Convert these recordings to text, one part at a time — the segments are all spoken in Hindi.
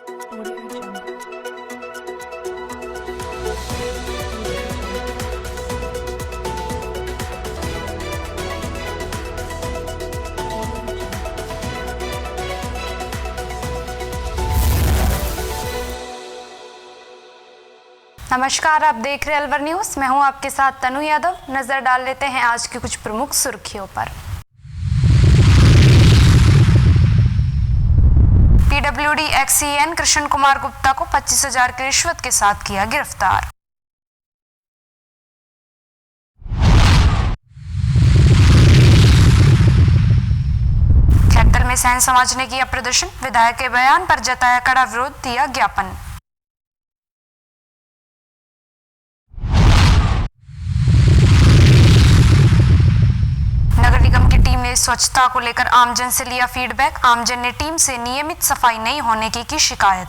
नमस्कार, आप देख रहे हैं अलवर न्यूज। मैं हूं आपके साथ तनु यादव। नजर डाल लेते हैं आज की कुछ प्रमुख सुर्खियों पर। पीडब्ल्यूडी एक्सईएन कृष्ण कुमार गुप्ता को 25,000 की रिश्वत के साथ किया गिरफ्तार। खैरतल में सहन समाज ने किया प्रदर्शन, विधायक के बयान पर जताया कड़ा विरोध, दिया ज्ञापन। नगर निगम की टीम ने स्वच्छता को लेकर आमजन से लिया फीडबैक। आमजन ने टीम से नियमित सफाई नहीं होने की शिकायत।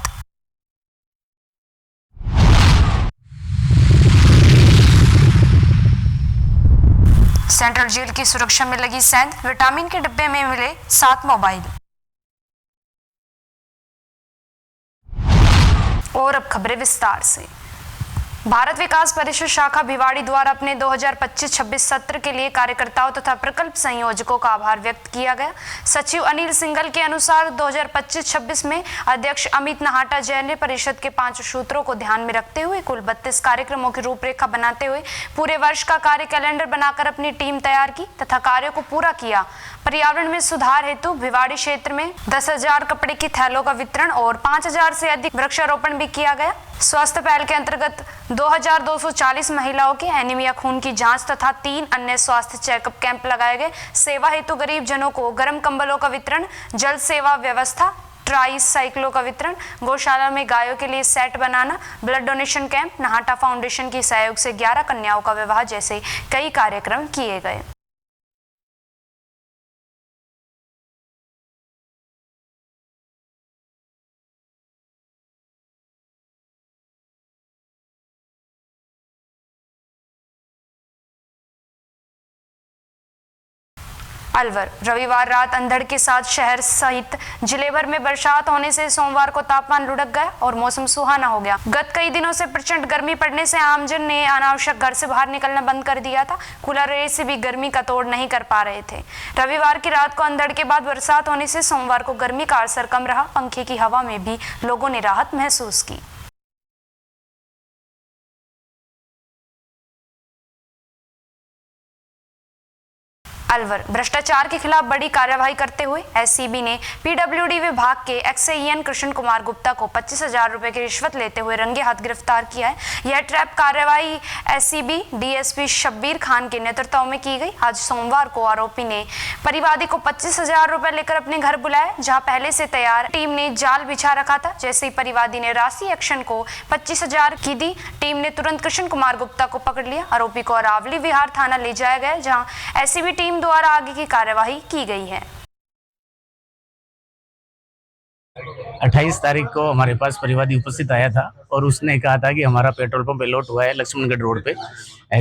सेंट्रल जेल की सुरक्षा में लगी सेंध, विटामिन के डिब्बे में मिले 7 मोबाइल। और अब खबरें विस्तार से। भारत विकास परिषद शाखा भिवाड़ी द्वारा अपने 2025-26 सत्र के लिए कार्यकर्ताओं तथा प्रकल्प संयोजकों का आभार व्यक्त किया गया। सचिव अनिल सिंघल के अनुसार 2025-26 में अध्यक्ष अमित नाहटा जैन ने परिषद के 5 सूत्रों को ध्यान में रखते हुए कुल 32 कार्यक्रमों की रूपरेखा बनाते हुए पूरे वर्ष का कार्य कैलेंडर बनाकर अपनी टीम तैयार की तथा कार्यों को पूरा किया। पर्यावरण में सुधार हेतु भिवाड़ी क्षेत्र में 10,000 कपड़े की थैलों का वितरण और 5,000 से अधिक वृक्षारोपण भी किया गया। स्वास्थ्य पहल के अंतर्गत 2,240 महिलाओं के एनीमिया खून की जांच तथा 3 अन्य स्वास्थ्य चेकअप कैंप लगाए गए। सेवा हेतु गरीब जनों को गर्म कंबलों का वितरण, जल सेवा व्यवस्था, ट्राई साइकिलों का वितरण, गौशाला में गायों के लिए सेट बनाना, blood donation camp, Nahta foundation के सहयोग से 11 कन्याओं का विवाह जैसे कई कार्यक्रम किए गए। अलवर, रविवार रात अंधड़ के साथ शहर सहित जिले भर में बरसात होने से सोमवार को तापमान लुढ़क गया और मौसम सुहाना हो गया। गत कई दिनों से प्रचंड गर्मी पड़ने से आमजन ने अनावश्यक घर से बाहर निकलना बंद कर दिया था। कूलर एसी भी गर्मी का तोड़ नहीं कर पा रहे थे। रविवार की रात को अंधड़ के बाद बरसात होने से सोमवार को गर्मी का असर कम रहा। पंखे की हवा में भी लोगों ने राहत महसूस की। अलवर, भ्रष्टाचार के खिलाफ बड़ी कार्यवाही करते हुए एससीबी ने पीडब्ल्यूडी विभाग के एक्सईएन कृष्ण कुमार गुप्ता को 25,000 रुपए की रिश्वत लेते हुए रंगे हाथ गिरफ्तार किया है। यह ट्रैप कार्रवाई एससीबी डीएसपी शब्बीर खान के नेतृत्व में की गई। आज सोमवार को आरोपी ने परिवादी को 25,000 रुपए लेकर अपने घर बुलाया, जहां पहले से तैयार टीम ने जाल बिछा रखा था। जैसे ही परिवादी ने राशि एक्शन को 25,000 की दी, टीम ने तुरंत कृष्ण कुमार गुप्ता को पकड़ लिया। आरोपी को अरावली विहार थाना ले जाया गया, जहां एससीबी टीम द्वारा आगे की कार्यवाही की गई है। 28 तारीख को हमारे पास परिवादी उपस्थित आया था और उसने कहा था कि हमारा पेट्रोल पंप अलॉट हुआ है लक्ष्मणगढ़ रोड पे,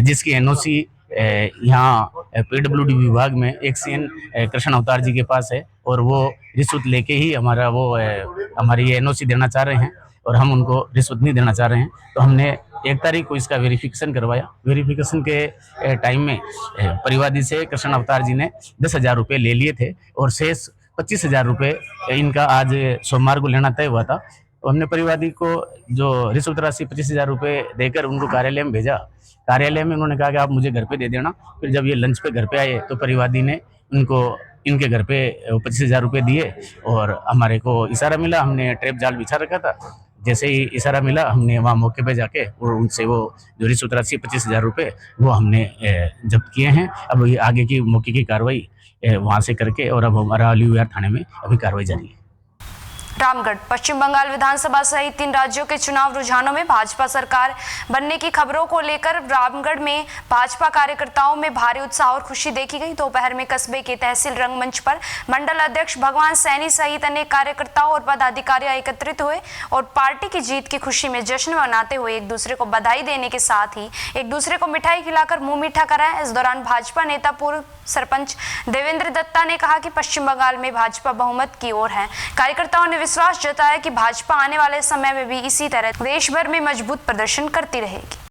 जिसकी एनओसी यहाँ पीडब्ल्यूडी विभाग में एक्सईएन कृष्ण अवतार जी के पास है और वो रिश्वत लेके ही हमारी एनओसी देना चाह रहे हैं और हम उनको रिश्वत नहीं देना चाह रहे हैं। तो हमने 1 तारीख को इसका वेरिफिकेशन करवाया। वेरिफिकेशन के टाइम में परिवादी से कृष्ण अवतार जी ने 10,000 रुपये ले लिए थे और शेष 25,000 रुपये इनका आज सोमवार को लेना तय हुआ था। तो हमने परिवादी को जो रिश्वत राशि 25,000 रुपये देकर उनको कार्यालय में भेजा। कार्यालय में उन्होंने कहा कि आप मुझे घर पे दे देना। फिर जब ये लंच पे घर पे आए तो परिवादी ने उनको इनके घर पे 25,000 रुपये दिए और हमारे को इशारा मिला। हमने ट्रैप जाल बिछा रखा था। जैसे ही इशारा मिला हमने वहाँ मौके पे जाके और उनसे वो जो रिश्वत राशि 25,000 रुपये वो हमने जब्त किए हैं। अब ये आगे की मौके की कार्रवाई वहाँ से करके और अब हमारा अलीविहार थाने में अभी कार्रवाई जारी है। रामगढ़, पश्चिम बंगाल विधानसभा सहित 3 राज्यों के चुनाव रुझानों में भाजपा सरकार बनने की खबरों को लेकर रामगढ़ में भाजपा कार्यकर्ताओं में भारी उत्साह और खुशी देखी गई। दोपहर में कस्बे के तहसील रंगमंच पर मंडल अध्यक्ष भगवान सैनी सहित अनेक कार्यकर्ताओं और पदाधिकारी एकत्रित हुए और पार्टी की जीत की खुशी में जश्न मनाते हुए एक दूसरे को बधाई देने के साथ ही एक दूसरे को मिठाई खिलाकर मुंह मीठा कराया। इस दौरान भाजपा नेता पूर्व सरपंच देवेंद्र दत्ता ने कहा कि पश्चिम बंगाल में भाजपा बहुमत की ओर है। कार्यकर्ताओं ने विश्वास जताया कि भाजपा आने वाले समय में भी इसी तरह देश भर में मजबूत प्रदर्शन करती रहेगी।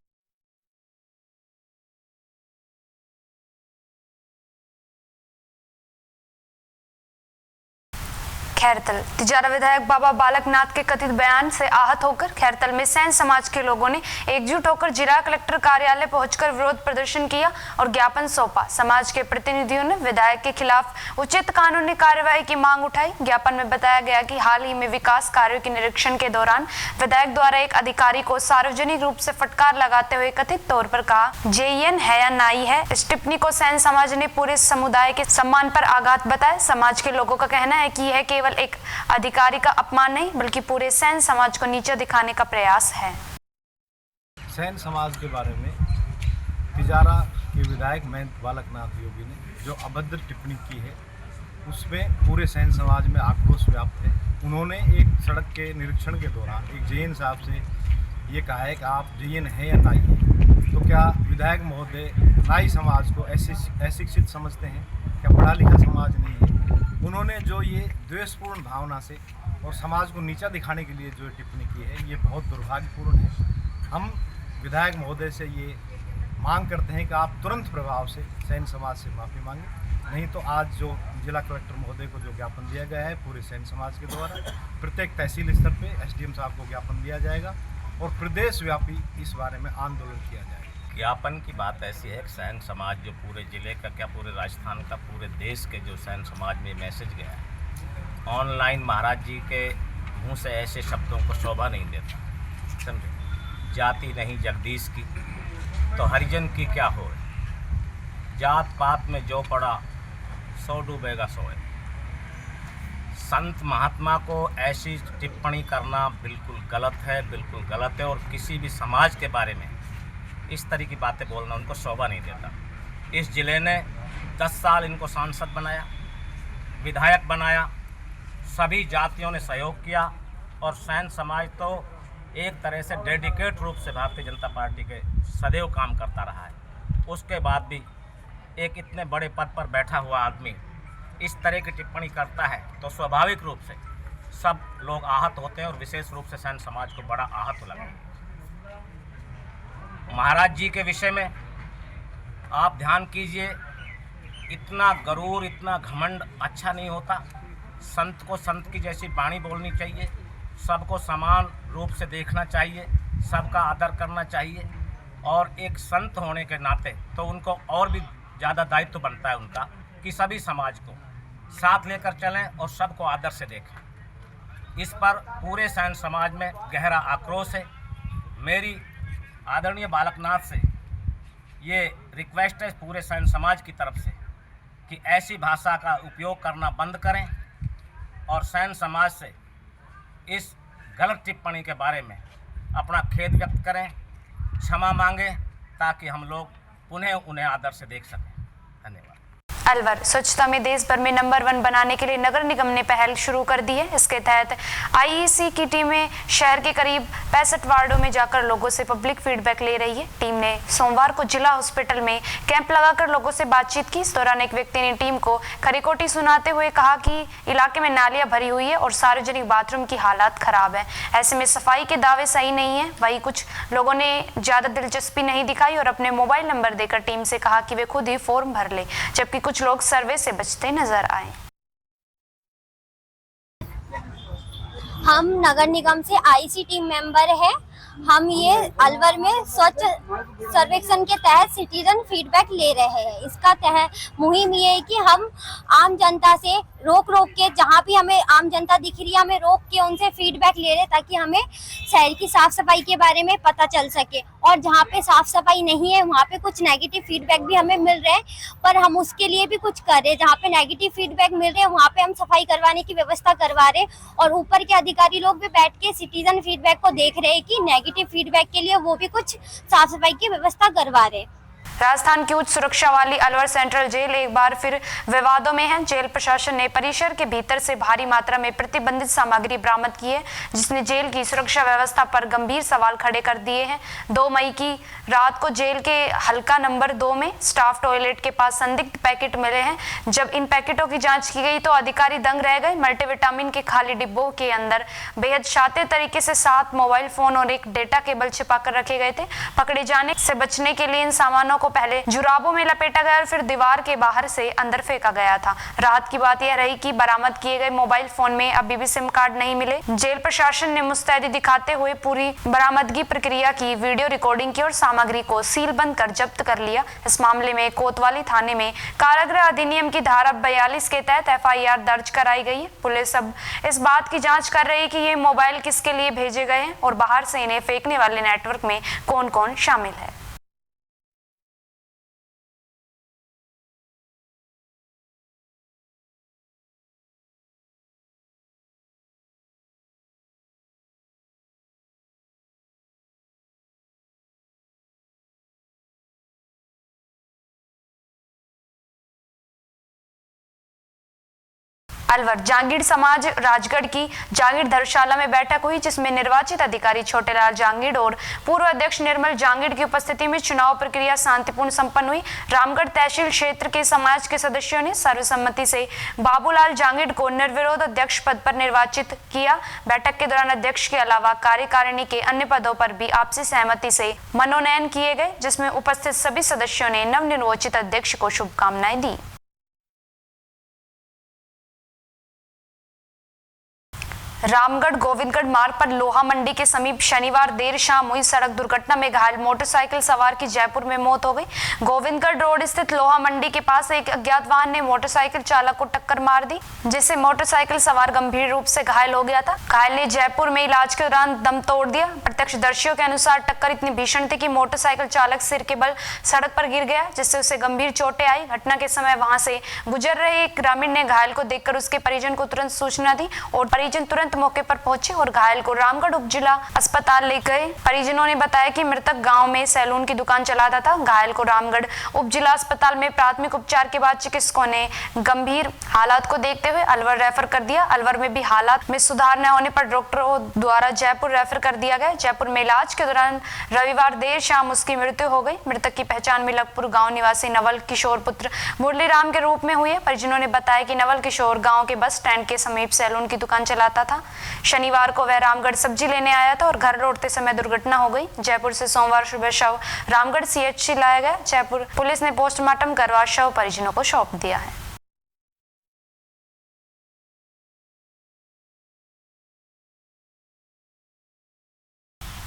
खैरतल तिजारा विधायक बाबा बालकनाथ के कथित बयान से आहत होकर खैरतल में सैन समाज के लोगों ने एकजुट होकर जिला कलेक्टर कार्यालय पहुंचकर विरोध प्रदर्शन किया और ज्ञापन सौंपा। समाज के प्रतिनिधियों ने विधायक के खिलाफ उचित कानूनी कार्रवाई की मांग उठाई। ज्ञापन में बताया गया कि हाल ही में विकास कार्यों के निरीक्षण के दौरान विधायक द्वारा एक अधिकारी को सार्वजनिक रूप से फटकार लगाते हुए कथित तौर पर कहा जेईएन है या नाई है। इस टिप्पणी को सैन समाज ने पूरे समुदाय के सम्मान पर आघात बताया। समाज के लोगों का कहना है कि यह केवल एक अधिकारी का अपमान नहीं बल्कि पूरे सैन समाज को नीचा दिखाने का प्रयास है। सैन समाज के बारे में तिजारा के विधायक महंत बालकनाथ योगी ने जो अभद्र टिप्पणी की है उसमें पूरे सैन समाज में आक्रोश व्याप्त है। उन्होंने एक सड़क के निरीक्षण के दौरान एक जैन साहब से ये कहा है कि आप जैन हैं या नाई हैं। तो क्या विधायक महोदय नाई समाज को अशिक्षित समझते हैं? क्या पढ़ा लिखा समाज नहीं है? उन्होंने जो ये द्वेषपूर्ण भावना से और समाज को नीचा दिखाने के लिए जो टिप्पणी की है ये बहुत दुर्भाग्यपूर्ण है। हम विधायक महोदय से ये मांग करते हैं कि आप तुरंत प्रभाव से सैन समाज से माफ़ी मांगें, नहीं तो आज जो जिला कलेक्टर महोदय को जो ज्ञापन दिया गया है पूरे सैन समाज के द्वारा प्रत्येक तहसील स्तर पे एसडीएम साहब को ज्ञापन दिया जाएगा और प्रदेश व्यापी इस बारे में आंदोलन किया जाएगा। ज्ञापन की बात ऐसी है कि सैन समाज जो पूरे ज़िले का क्या पूरे राजस्थान का पूरे देश के जो सैन समाज में मैसेज गया है ऑनलाइन महाराज जी के मुंह से ऐसे शब्दों को शोभा नहीं देता। समझे, जाति नहीं जगदीश की तो हरिजन की क्या हो। जात पात में जो पड़ा सो डूबेगा सोए। संत महात्मा को ऐसी टिप्पणी करना बिल्कुल गलत है, बिल्कुल गलत है। और किसी भी समाज के बारे में इस तरह की बातें बोलना उनको शोभा नहीं देता। इस ज़िले ने 10 साल इनको सांसद बनाया, विधायक बनाया, सभी जातियों ने सहयोग किया और सैन समाज तो एक तरह से डेडिकेट रूप से भारतीय जनता पार्टी के सदैव काम करता रहा है। उसके बाद भी एक इतने बड़े पद पर बैठा हुआ आदमी इस तरह की टिप्पणी करता है तो स्वाभाविक रूप से सब लोग आहत होते हैं और विशेष रूप से सैन समाज को बड़ा आहत लगा। महाराज जी के विषय में आप ध्यान कीजिए, इतना गरूर इतना घमंड अच्छा नहीं होता। संत को संत की जैसी वाणी बोलनी चाहिए, सबको समान रूप से देखना चाहिए, सबका आदर करना चाहिए। और एक संत होने के नाते तो उनको और भी ज़्यादा दायित्व बनता है उनका कि सभी समाज को साथ लेकर चलें और सबको आदर से देखें। इस पर पूरे सैन समाज में गहरा आक्रोश है। मेरी आदरणीय बालकनाथ से ये रिक्वेस्ट है पूरे सैन समाज की तरफ से कि ऐसी भाषा का उपयोग करना बंद करें और सैन समाज से इस गलत टिप्पणी के बारे में अपना खेद व्यक्त करें, क्षमा मांगें ताकि हम लोग पुनः उन्हें आदर से देख सकें। धन्यवाद। अलवर स्वच्छता में देश भर में नंबर 1 बनाने के लिए नगर निगम ने पहल शुरू कर दी है। इसके तहत आईईसी की टीमें शहर के करीब 65 वार्डों में जाकर लोगों से पब्लिक फीडबैक ले रही है। टीम ने सोमवार को जिला हॉस्पिटल में कैंप लगाकर लोगों से बातचीत की। इस दौरान एक व्यक्ति ने टीम को खरीकोटी सुनाते हुए कहा कि इलाके में नालियां भरी हुई है और सार्वजनिक बाथरूम की हालत खराब है, ऐसे में सफाई के दावे सही नहीं है। वहीं कुछ लोगों ने ज्यादा दिलचस्पी नहीं दिखाई और अपने मोबाइल नंबर देकर टीम से कहा कि वे खुद ही फॉर्म भर ले, जबकि कुछ लोग सर्वे से बचते नजर आए। हम नगर निगम से आईसी टीम मेंबर है। हम ये अलवर में स्वच्छ सर्वेक्षण के तहत सिटीजन फीडबैक ले रहे हैं। इसका तहत मुहिम ये है कि हम आम जनता से रोक के जहाँ भी हमें आम जनता दिख रही है हमें रोक के उनसे फीडबैक ले रहे हैं ताकि हमें शहर की साफ सफाई के बारे में पता चल सके। और जहाँ पे साफ सफाई नहीं है वहाँ पे कुछ नेगेटिव फीडबैक भी हमें मिल रहे हैं, पर हम उसके लिए भी कुछ कर रहे हैं। जहाँ पे नेगेटिव फीडबैक मिल रहे हैं वहाँ पे हम सफाई करवाने की व्यवस्था करवा रहे हैं और ऊपर के अधिकारी लोग भी बैठ के सिटीजन फीडबैक को देख रहे हैं कि नेगेटिव फीडबैक के लिए वो भी कुछ साफ सफाई की व्यवस्था करवा रहे हैं। राजस्थान की उच्च सुरक्षा वाली अलवर सेंट्रल जेल एक बार फिर विवादों में है। जेल प्रशासन ने परिसर के भीतर से भारी मात्रा में प्रतिबंधित सामग्री बरामद की है, जिसने जेल की सुरक्षा व्यवस्था पर गंभीर सवाल खड़े कर दिए हैं। 2 मई की रात को जेल के हल्का नंबर 2 में स्टाफ टॉयलेट के पास संदिग्ध पैकेट मिले हैं। जब इन पैकेटों की जांच की गई तो अधिकारी दंग रह गए। मल्टीविटामिन के खाली डिब्बों के अंदर बेहद शातिर तरीके से 7 मोबाइल फोन और एक डेटा केबल छिपाकर रखे गए थे। पकड़े जाने से बचने के लिए इन सामानों को पहले जुराबों में लपेटा गया और फिर दीवार के बाहर से अंदर फेंका गया था। राहत की बात यह रही कि बरामद किए गए मोबाइल फोन में अभी भी सिम कार्ड नहीं मिले। जेल प्रशासन ने मुस्तैदी दिखाते हुए पूरी बरामदगी प्रक्रिया की वीडियो रिकॉर्डिंग की और सामग्री को सील बंद कर जब्त कर लिया। इस मामले में कोतवाली थाने में कारागृह अधिनियम की धारा 42 के तहत FIR दर्ज कराई गई है। पुलिस अब इस बात की जांच कर रही है कि ये मोबाइल किसके लिए भेजे गए हैं और बाहर से इन्हें फेंकने वाले नेटवर्क में कौन कौन शामिल है। अलवर जांगीड़ समाज राजगढ़ की जांगीड़ धर्मशाला में बैठक हुई, जिसमें निर्वाचित अधिकारी छोटेलाल जांगीड़ और पूर्व अध्यक्ष निर्मल जांगीड़ की उपस्थिति में चुनाव प्रक्रिया शांतिपूर्ण संपन्न हुई। रामगढ़ तहसील क्षेत्र के समाज के सदस्यों ने सर्वसम्मति से बाबूलाल जांगीड़ को निर्विरोध अध्यक्ष पद पर निर्वाचित किया। बैठक के दौरान अध्यक्ष के अलावा कार्यकारिणी के अन्य पदों पर भी आपसी सहमति से मनोनयन किए गए, जिसमें उपस्थित सभी सदस्यों ने नवनिर्वाचित अध्यक्ष को शुभकामनाएं दी। रामगढ़ गोविंदगढ़ मार्ग पर लोहा मंडी के समीप शनिवार देर शाम हुई सड़क दुर्घटना में घायल मोटरसाइकिल सवार की जयपुर में मौत हो गई। गोविंदगढ़ रोड स्थित लोहा मंडी के पास एक अज्ञात वाहन ने मोटरसाइकिल चालक को टक्कर मार दी, जिससे मोटरसाइकिल सवार गंभीर रूप से घायल हो गया था। घायल ने जयपुर में इलाज के दौरान दम तोड़ दिया। प्रत्यक्षदर्शियों के अनुसार टक्कर इतनी भीषण थी कि मोटरसाइकिल चालक सिर के बल सड़क पर गिर गया, जिससे उसे गंभीर चोटें आई। घटना के समय वहां से गुजर रहे एक ग्रामीण ने घायल को देखकर उसके परिजन को तुरंत सूचना दी और परिजन तुरंत मौके पर पहुंचे और घायल को रामगढ़ उप जिला अस्पताल ले गए। परिजनों ने बताया कि मृतक गांव में सैलून की दुकान चलाता था। घायल को रामगढ़ उप जिला अस्पताल में प्राथमिक उपचार के बाद चिकित्सकों ने गंभीर हालात को देखते हुए अलवर रेफर कर दिया। अलवर में भी हालात में सुधार न होने पर डॉक्टरों द्वारा जयपुर रेफर कर दिया गया। जयपुर में इलाज के दौरान रविवार देर शाम उसकी मृत्यु हो गई। मृतक की पहचान मिलकपुर गाँव निवासी नवल किशोर पुत्र मुरली राम के रूप में हुई है। परिजनों ने बताया कि नवल किशोर गाँव के बस स्टैंड के समीप सैलून की दुकान चलाता था। शनिवार को वह रामगढ़ सब्जी लेने आया था और घर लौटते समय दुर्घटना हो गई। जयपुर से सोमवार सुबह शव रामगढ़ CHC लाया गया। जयपुर पुलिस ने पोस्टमार्टम करवा शव परिजनों को सौंप दिया है।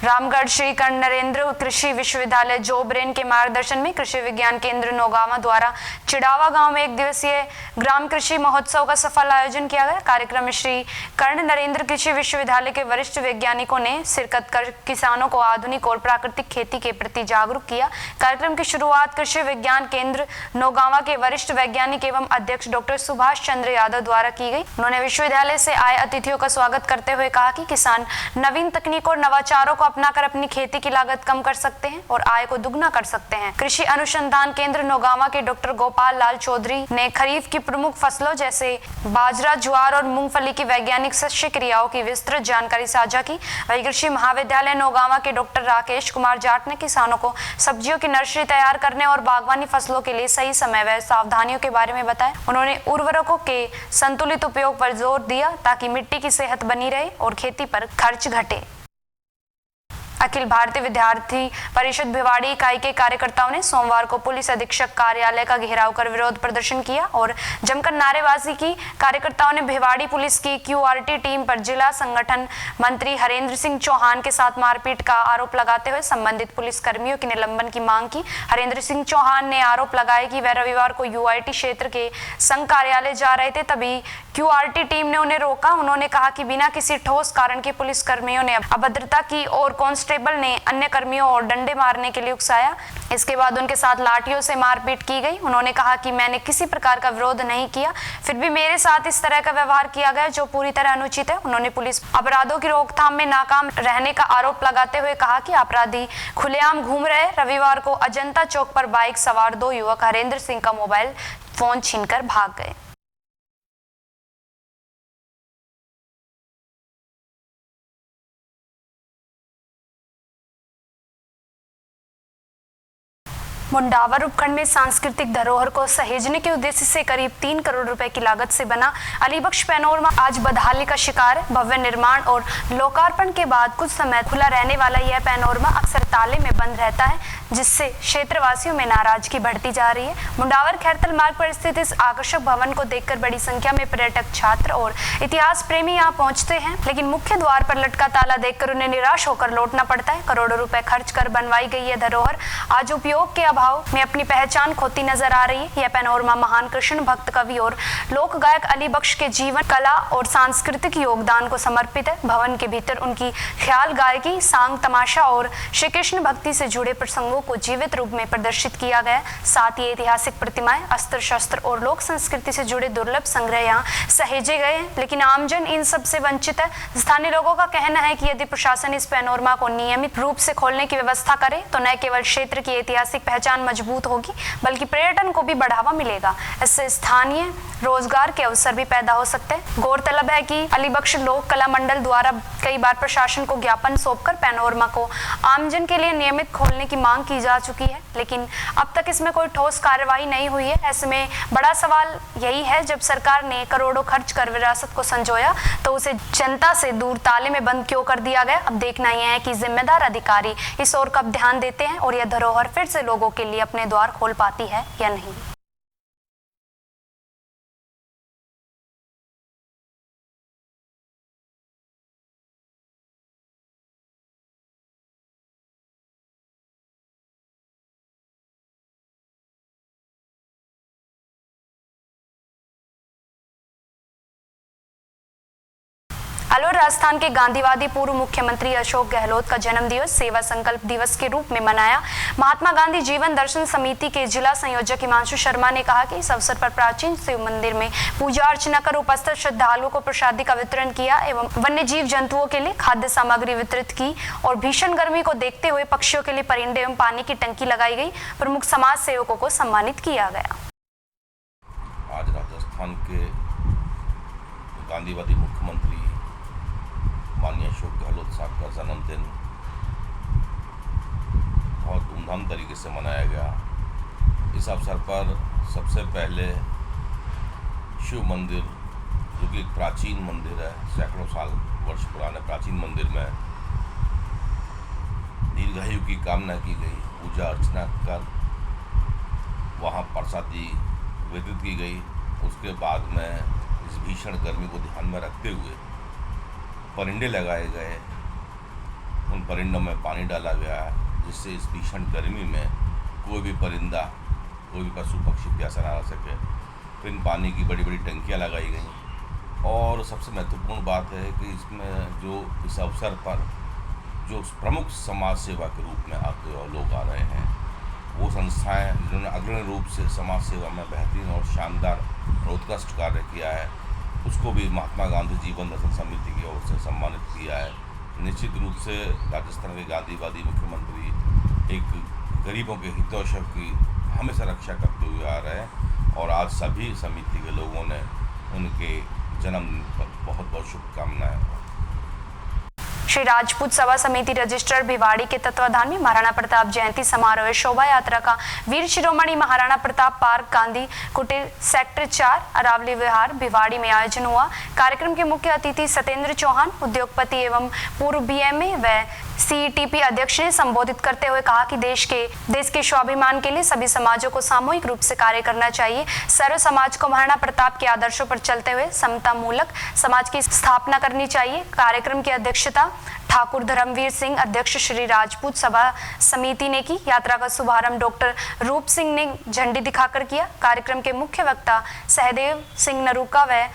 रामगढ़ श्री कर्ण नरेंद्र कृषि विश्वविद्यालय जोबरेन के मार्गदर्शन में कृषि विज्ञान केंद्र नौगावा द्वारा चिड़ावा गांव में 1 दिवसीय ग्राम कृषि महोत्सव का सफल आयोजन किया गया। कार्यक्रम में श्री कर्ण नरेंद्र कृषि विश्वविद्यालय के वरिष्ठ वैज्ञानिकों ने शिरकत कर किसानों को आधुनिक और प्राकृतिक खेती के प्रति जागरूक किया। कार्यक्रम की शुरुआत कृषि विज्ञान केंद्र नौगावा के वरिष्ठ वैज्ञानिक एवं अध्यक्ष डॉक्टर सुभाष चंद्र यादव द्वारा की गई। उन्होंने विश्वविद्यालय से आए अतिथियों का स्वागत करते हुए कहा कि किसान नवीन तकनीक और नवाचारों को अपनाकर अपनी खेती की लागत कम कर सकते हैं और आय को दुगना कर सकते हैं। कृषि अनुसंधान केंद्र नौगावा के डॉक्टर गोपाल लाल चौधरी ने खरीफ की प्रमुख फसलों जैसे बाजरा, ज्वार और मूंगफली की वैज्ञानिक शस्य क्रियाओं की विस्तृत जानकारी साझा की। वही कृषि महाविद्यालय नौगावा के डॉक्टर राकेश कुमार जाट ने किसानों को सब्जियों की नर्सरी तैयार करने और बागवानी फसलों के लिए सही समय व सावधानियों के बारे में बताया। उन्होंने उर्वरकों के संतुलित उपयोग पर जोर दिया ताकि मिट्टी की सेहत बनी रहे और खेती पर खर्च घटे। अखिल भारतीय विद्यार्थी परिषद भिवाड़ी इकाई के कार्यकर्ताओं ने सोमवार को पुलिस अधीक्षक कार्यालय का घेराव कर विरोध प्रदर्शन किया और जमकर नारेबाजी की। कार्यकर्ताओं ने भिवाड़ी पुलिस की QRT टीम पर जिला संगठन मंत्री हरेंद्र सिंह चौहान के साथ मारपीट का आरोप लगाते हुए संबंधित पुलिस कर्मियों के निलंबन की मांग की। हरेंद्र सिंह चौहान ने आरोप लगाया कि वह रविवार को UIT क्षेत्र के संघ कार्यालय जा रहे थे, तभी QRT टीम ने उन्हें रोका। उन्होंने कहा कि बिना किसी ठोस कारण के पुलिस कर्मियों ने अभद्रता की और कांस्टेबल कांस्टेबल ने अन्य कर्मियों और डंडे मारने के लिए उकसाया। इसके बाद उनके साथ लाठियों से मारपीट की गई। उन्होंने कहा कि मैंने किसी प्रकार का विरोध नहीं किया, फिर भी मेरे साथ इस तरह का व्यवहार किया गया जो पूरी तरह अनुचित है। उन्होंने पुलिस अपराधों की रोकथाम में नाकाम रहने का आरोप लगाते हुए कहा कि अपराधी खुलेआम घूम रहे। रविवार को अजंता चौक पर बाइक सवार 2 युवक हरेंद्र सिंह का मोबाइल फोन छीनकर भाग गए। मुंडावर उपखंड में सांस्कृतिक धरोहर को सहेजने के उद्देश्य से करीब 3 करोड़ रुपए की लागत से बना अलीबख्श पैनोरमा आज बदहाली का शिकार है। भव्य निर्माण और लोकार्पण के बाद कुछ समय खुला रहने वाला यह पैनोरमा अक्सर ताले में बंद रहता है, जिससे क्षेत्रवासियों में नाराजगी बढ़ती जा रही है। मुंडावर खैरतल मार्ग पर स्थित इस आकर्षक भवन को देखकर बड़ी संख्या में पर्यटक, छात्र और इतिहास प्रेमी यहाँ पहुंचते हैं, लेकिन मुख्य द्वार पर लटका ताला देखकर उन्हें निराश होकर लौटना पड़ता है। करोड़ों रुपए खर्च कर बनवाई गई यह धरोहर आज उपयोग के अभाव में अपनी पहचान खोती नजर आ रही है। यह पैनोरमा महान कृष्ण भक्त कवि और लोक गायक अलीबख्श के जीवन, कला और सांस्कृतिक योगदान को समर्पित है। भवन के भीतर उनकी ख्याल गायकी, सांग, तमाशा और श्री कृष्ण भक्ति से जुड़े प्रसंगों को जीवित रूप में प्रदर्शित किया गया। साथ ही ऐतिहासिक प्रतिमाएं, अस्त्र शस्त्र और लोक संस्कृति से जुड़े दुर्लभ संग्रह यहाँ सहेजे गए हैं, लेकिन आमजन इन सब से वंचित है। स्थानीय लोगों का कहना है कि यदि प्रशासन इस पैनोरमा को नियमित रूप से खोलने की व्यवस्था करे तो न केवल क्षेत्र की ऐतिहासिक पहचान मजबूत होगी, बल्कि पर्यटन को भी बढ़ावा मिलेगा। इससे स्थानीय रोजगार के अवसर भी पैदा हो सकते हैं। गौरतलब है कि अलीबख्श लोक कला मंडल द्वारा कई बार प्रशासन को ज्ञापन सौंपकर पैनोरमा को आमजन के लिए नियमित खोलने की मांग की जा चुकी है, लेकिन अब तक इसमें कोई ठोस कार्रवाई नहीं हुई है। ऐसे में बड़ा सवाल यही है, जब सरकार ने करोड़ों खर्च कर विरासत को संजोया तो उसे जनता से दूर ताले में बंद क्यों कर दिया गया। अब देखना यह है कि जिम्मेदार अधिकारी इस ओर कब ध्यान देते हैं और यह धरोहर फिर से लोगों के लिए अपने द्वार खोल पाती है या नहीं। अलवर राजस्थान के गांधीवादी पूर्व मुख्यमंत्री अशोक गहलोत का जन्म दिवस सेवा संकल्प दिवस के रूप में मनाया। महात्मा गांधी जीवन दर्शन समिति के जिला संयोजक हिमांशु शर्मा ने कहा कि इस अवसर पर प्राचीन शिव मंदिर में पूजा अर्चना कर उपस्थित श्रद्धालुओं को प्रसादी का वितरण किया एवं वन्य जीव जंतुओं के लिए खाद्य सामग्री वितरित की और भीषण गर्मी को देखते हुए पक्षियों के लिए परिंदे एवं पानी की टंकी लगाई गई। प्रमुख समाज सेवकों को सम्मानित किया गया। आज राजस्थान के गांधीवादी मुख्यमंत्री माननीय अशोक गहलोत साहब का जन्मदिन बहुत धूमधाम तरीके से मनाया गया। इस अवसर पर सबसे पहले शिव मंदिर, जो कि एक प्राचीन मंदिर है, सैकड़ों साल वर्ष पुराने प्राचीन मंदिर में दीर्घायु की कामना की गई। पूजा अर्चना कर वहाँ प्रसादी वितरित की गई। उसके बाद में इस भीषण गर्मी को ध्यान में रखते हुए परिंदे लगाए गए। उन परिंदों में पानी डाला गया, जिससे इस भीषण गर्मी में कोई भी परिंदा, कोई भी पशु पक्षी प्यासा ना रह सके। फिर पानी की बड़ी बड़ी टंकियां लगाई गई। और सबसे महत्वपूर्ण बात है कि इसमें जो इस अवसर पर जो प्रमुख समाज सेवा के रूप में आते हुए लोग आ रहे हैं, वो संस्थाएं जिन्होंने अग्रणी रूप से समाज सेवा में बेहतरीन और शानदार और उत्कृष्ट कार्य किया है, उसको भी महात्मा गांधी जीवन दर्शन समिति की ओर से सम्मानित किया है। निश्चित रूप से राजस्थान के गांधीवादी मुख्यमंत्री एक गरीबों के हितों की हमेशा रक्षा करते हुए आ रहे हैं और आज सभी समिति के लोगों ने उनके जन्मदिन पर बहुत बहुत शुभकामनाएं। श्री राजपूत सभा समिति रजिस्ट्रार भिवाड़ी के तत्वाधान में महाराणा प्रताप जयंती समारोह शोभा यात्रा का वीर शिरोमणि महाराणा प्रताप पार्क, गांधी कुटीर, सेक्टर 4, अरावली विहार, भिवाड़ी में आयोजन हुआ। कार्यक्रम के मुख्य अतिथि सत्येंद्र चौहान, उद्योगपति एवं पूर्व बीएमए व सीईटीपी अध्यक्ष ने संबोधित करते हुए कहा कि देश के स्वाभिमान के लिए सभी समाजों को सामूहिक रूप से कार्य करना चाहिए। सर्व समाज को महाराणा प्रताप के आदर्शों पर चलते हुए समता मूलक समाज की स्थापना करनी चाहिए। कार्यक्रम की अध्यक्षता ठाकुर धर्मवीर सिंह, अध्यक्ष श्री राजपूत सभा समिति ने की। यात्रा का शुभारंभ डॉक्टर रूप सिंह ने झंडी दिखाकर किया। कार्यक्रम के मुख्य वक्ता सहदेव सिंह नरूका व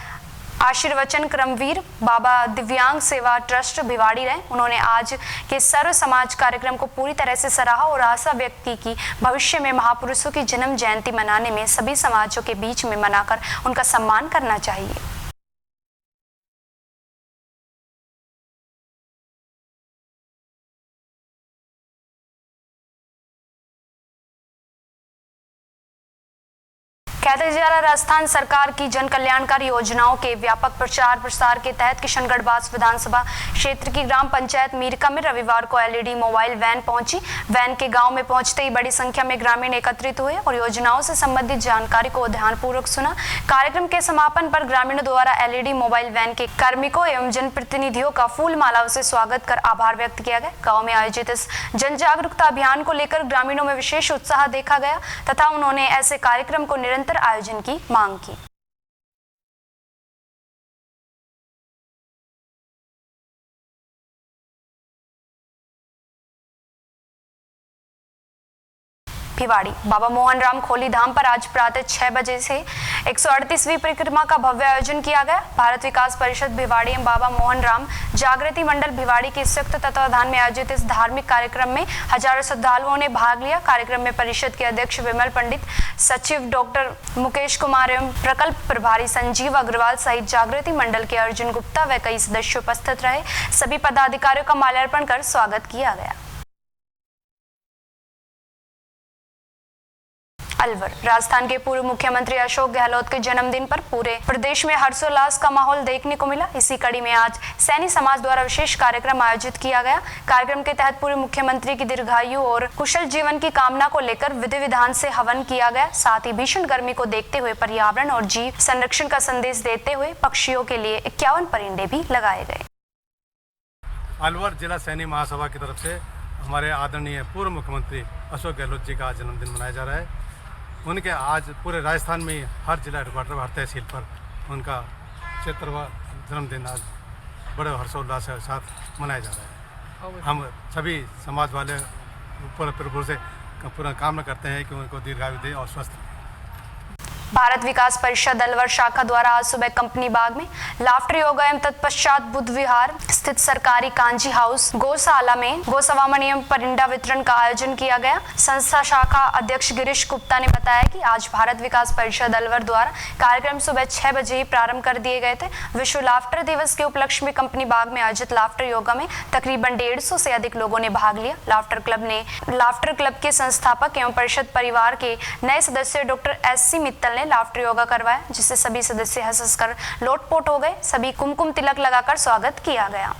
आशीर्वचन क्रमवीर बाबा दिव्यांग सेवा ट्रस्ट भिवाड़ी रहे। उन्होंने आज के सर्व समाज कार्यक्रम को पूरी तरह से सराहा और आशा व्यक्त की कि भविष्य में महापुरुषों की जन्म जयंती मनाने में सभी समाजों के बीच में मनाकर उनका सम्मान करना चाहिए। कहते जिला राजस्थान सरकार की जन कल्याणकारी योजनाओं के व्यापक प्रचार प्रसार के तहत किशनगढ़ बास विधानसभा क्षेत्र की ग्राम पंचायत मीरका में रविवार को एलईडी मोबाइल वैन पहुंची। वैन के गांव में पहुंचते ही बड़ी संख्या में ग्रामीण एकत्रित हुए और योजनाओं से संबंधित जानकारी को ध्यानपूर्वक सुना। कार्यक्रम के समापन पर ग्रामीणों द्वारा एलईडी मोबाइल वैन के कार्मिकों एवं जनप्रतिनिधियों का फूल मालाओं से स्वागत कर आभार व्यक्त किया गया। गाँव में आयोजित इस जन जागरूकता अभियान को लेकर ग्रामीणों में विशेष उत्साह देखा गया तथा उन्होंने ऐसे कार्यक्रम को निरंतर आयोजन की मांग की। भिवाड़ी बाबा मोहन राम खोली धाम पर आज प्रातः 6 बजे से 138वीं परिक्रमा का भव्य आयोजन किया गया। भारत विकास परिषद भिवाड़ी एवं बाबा मोहन राम जागृति मंडल भिवाड़ी के संयुक्त तत्वाधान में आयोजित इस धार्मिक कार्यक्रम में हजारों श्रद्धालुओं ने भाग लिया। कार्यक्रम में परिषद के अध्यक्ष विमल पंडित, सचिव डॉक्टर मुकेश कुमार एवं प्रकल्प प्रभारी संजीव अग्रवाल सहित जागृति मंडल के अर्जुन गुप्ता व कई सदस्य उपस्थित रहे। सभी पदाधिकारियों का माल्यार्पण कर स्वागत किया गया। अलवर राजस्थान के पूर्व मुख्यमंत्री अशोक गहलोत के जन्मदिन पर पूरे प्रदेश में हर्षोल्लास का माहौल देखने को मिला। इसी कड़ी में आज सैनी समाज द्वारा विशेष कार्यक्रम आयोजित किया गया। कार्यक्रम के तहत पूर्व मुख्यमंत्री की दीर्घायु और कुशल जीवन की कामना को लेकर विधि विधान से हवन किया गया। साथ ही भीषण गर्मी को देखते हुए पर्यावरण और जीव संरक्षण का संदेश देते हुए पक्षियों के लिए 51 परिंदे भी लगाए गए। अलवर जिला सैनी महासभा की तरफ से हमारे आदरणीय पूर्व मुख्यमंत्री अशोक गहलोत जी का जन्मदिन मनाया जा रहा है। उनके आज पूरे राजस्थान में हर जिला हेडक्वार्टर हर तहसील पर उनका 76वां जन्मदिन आज बड़े हर्षोल्लास के साथ मनाया जा रहा है। हम सभी समाज वाले पूरे से पूरा कामना करते हैं कि उनको दीर्घायु दे और स्वस्थ रहे। भारत विकास परिषद अलवर शाखा द्वारा आज सुबह कंपनी बाग में लाफ्टर योगा एवं तत्पश्चात बुद्ध विहार स्थित सरकारी कांजी हाउस गौशाला में गौसवामन एवं परिंदा वितरण का आयोजन किया गया। संस्था शाखा अध्यक्ष गिरीश गुप्ता ने बताया कि आज भारत विकास परिषद अलवर द्वारा कार्यक्रम सुबह 6 बजे ही प्रारंभ कर दिए गए थे। विश्व लाफ्टर दिवस के उपलक्ष्य में कंपनी बाग में आयोजित लाफ्टर योगा में तकरीबन 150 से अधिक लोगों ने भाग लिया। लाफ्टर क्लब के संस्थापक एवं परिषद परिवार के नए सदस्य doctor SC Mittal laughter yoga करवाया, जिससे सभी सदस्य हंसकर लोटपोट हो गए। सभी कुमकुम तिलक लगाकर स्वागत किया गया।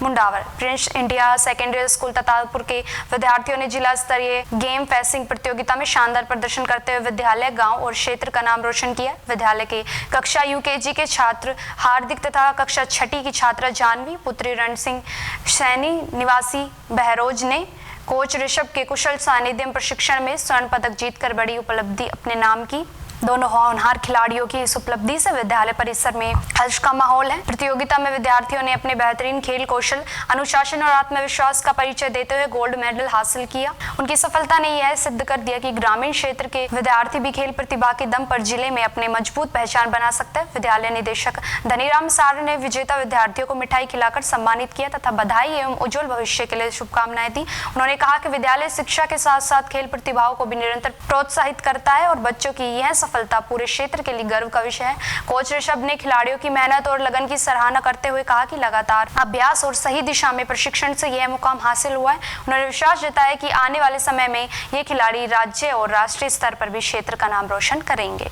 Mundawar prince India secondary school Tatalpur के विद्यार्थियों ने जिला स्तरीय गेम फेंसिंग प्रतियोगिता में शानदार प्रदर्शन करते हुए विद्यालय, गांव और क्षेत्र का नाम रोशन किया। विद्यालय के कक्षा UKG के छात्र हार्दिक तथा कक्षा 6ठी की छात्रा जानवी पुत्री रण सिंह सैनी निवासी बहरोज ने कोच ऋषभ के कुशल सानिध्य प्रशिक्षण में स्वर्ण पदक जीतकर बड़ी उपलब्धि अपने नाम की। दोनों होनहार खिलाड़ियों की इस उपलब्धि से विद्यालय परिसर में हर्ष का माहौल है। प्रतियोगिता में विद्यार्थियों ने अपने बेहतरीन खेल कौशल, अनुशासन और आत्मविश्वास का परिचय देते हुए गोल्ड मेडल हासिल किया। उनकी सफलता ने यह सिद्ध कर दिया कि ग्रामीण क्षेत्र के विद्यार्थी भी खेल प्रतिभा के दम पर जिले में अपने मजबूत पहचान बना सकते हैं। विद्यालय निदेशक धनीराम सार ने विजेता विद्यार्थियों को मिठाई खिलाकर सम्मानित किया तथा बधाई एवं उज्जवल भविष्य के लिए शुभकामनाएं दी। उन्होंने कहा कि विद्यालय शिक्षा के साथ साथ खेल प्रतिभाओं को भी निरंतर प्रोत्साहित करता है और बच्चों की यह सफलता पूरे क्षेत्र के लिए गर्व का विषय है। कोच ऋषभ ने खिलाड़ियों की मेहनत और लगन की सराहना करते हुए कहा कि लगातार अभ्यास और सही दिशा में प्रशिक्षण से यह मुकाम हासिल हुआ है। उन्होंने विश्वास जताया कि आने वाले समय में ये खिलाड़ी राज्य और राष्ट्रीय स्तर पर भी क्षेत्र का नाम रोशन करेंगे।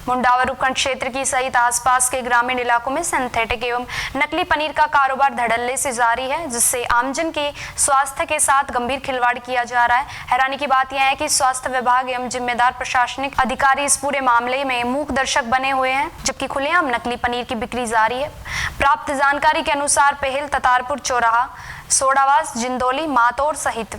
मुंडावर उपखंड क्षेत्र की सहित आसपास के ग्रामीण इलाकों में सिंथेटिक एवं नकली पनीर का कारोबार धड़ल्ले से जारी है, जिससे आमजन के स्वास्थ्य के साथ गंभीर खिलवाड़ किया जा रहा है। हैरानी की बात यह है कि स्वास्थ्य विभाग एवं जिम्मेदार प्रशासनिक अधिकारी इस पूरे मामले में मूक दर्शक बने हुए हैं, जबकि खुलेआम नकली पनीर की बिक्री जारी है। प्राप्त जानकारी के अनुसार पहल, ततारपुर चौराहा, सोडावास, जिंदोली, मातौर सहित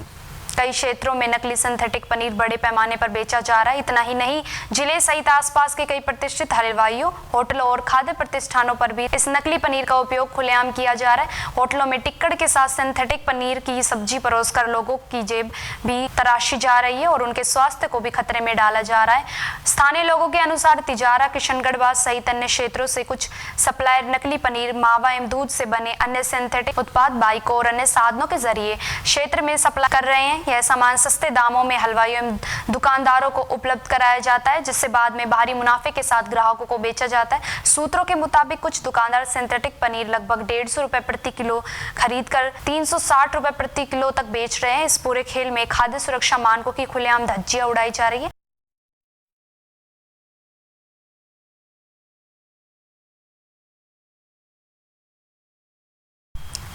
कई क्षेत्रों में नकली सिंथेटिक पनीर बड़े पैमाने पर बेचा जा रहा है। इतना ही नहीं, जिले सहित आसपास के कई प्रतिष्ठित हलवाइयों, होटलों और खाद्य प्रतिष्ठानों पर भी इस नकली पनीर का उपयोग खुलेआम किया जा रहा है। होटलों में टिक्कड़ के साथ सिंथेटिक पनीर की सब्जी परोसकर लोगों की जेब भी तराशी जा रही है और उनके स्वास्थ्य को भी खतरे में डाला जा रहा है। स्थानीय लोगों के अनुसार तिजारा, किशनगढ़ सहित अन्य क्षेत्रों से कुछ सप्लायर नकली पनीर, मावा एवं दूध से बने अन्य सिंथेटिक उत्पाद बाइकों और अन्य साधनों के जरिए क्षेत्र में सप्लाई कर रहे हैं। यह सामान सस्ते दामों में हलवाइयों एवं दुकानदारों को उपलब्ध कराया जाता है, जिससे बाद में भारी मुनाफे के साथ ग्राहकों को बेचा जाता है। सूत्रों के मुताबिक कुछ दुकानदार सिंथेटिक पनीर लगभग 150 रुपए प्रति किलो खरीद कर 360 रुपए प्रति किलो तक बेच रहे हैं। इस पूरे खेल में खाद्य सुरक्षा मानकों की खुलेआम धज्जियां उड़ाई जा रही है।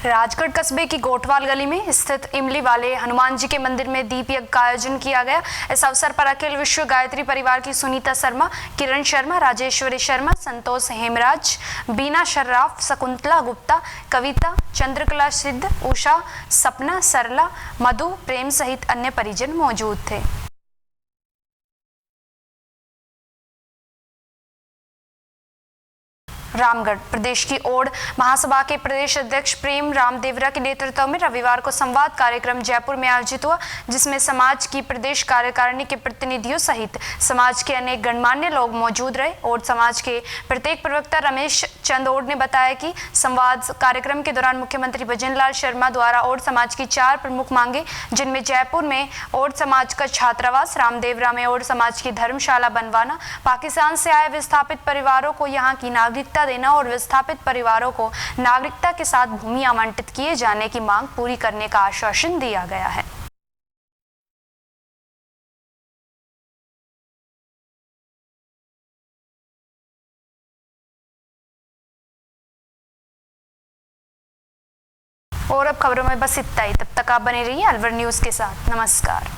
राजगढ़ कस्बे की गोटवाल गली में स्थित इमली वाले हनुमान जी के मंदिर में दीप यज्ञ का आयोजन किया गया। इस अवसर पर अखिल विश्व गायत्री परिवार की सुनीता शर्मा, किरण शर्मा, राजेश्वरी शर्मा, संतोष हेमराज, बीना शर्राफ, शकुंतला गुप्ता, कविता, चंद्रकला सिद्ध, उषा, सपना, सरला, मधु, प्रेम सहित अन्य परिजन मौजूद थे। रामगढ़ प्रदेश की ओर महासभा के प्रदेश अध्यक्ष प्रेम राम देवरा के नेतृत्व में रविवार को संवाद कार्यक्रम जयपुर में आयोजित हुआ, जिसमें समाज की प्रदेश कार्यकारिणी के प्रतिनिधियों सहित समाज के अनेक गणमान्य लोग मौजूद रहे। और समाज के प्रत्येक प्रवक्ता रमेश चंद ओड ने बताया कि संवाद कार्यक्रम के दौरान मुख्यमंत्री भजनलाल शर्मा द्वारा और समाज की 4 प्रमुख मांगे, जिनमें जयपुर में और समाज का छात्रावास, रामदेवरा में और समाज की धर्मशाला बनवाना, पाकिस्तान से आए विस्थापित परिवारों को यहाँ की नागरिकता देना और विस्थापित परिवारों को नागरिकता के साथ भूमि आवंटित किए जाने की मांग पूरी करने का आश्वासन दिया गया है। और अब खबरों में बस इतना ही। तब तक आप बने रहिए अलवर न्यूज के साथ। नमस्कार।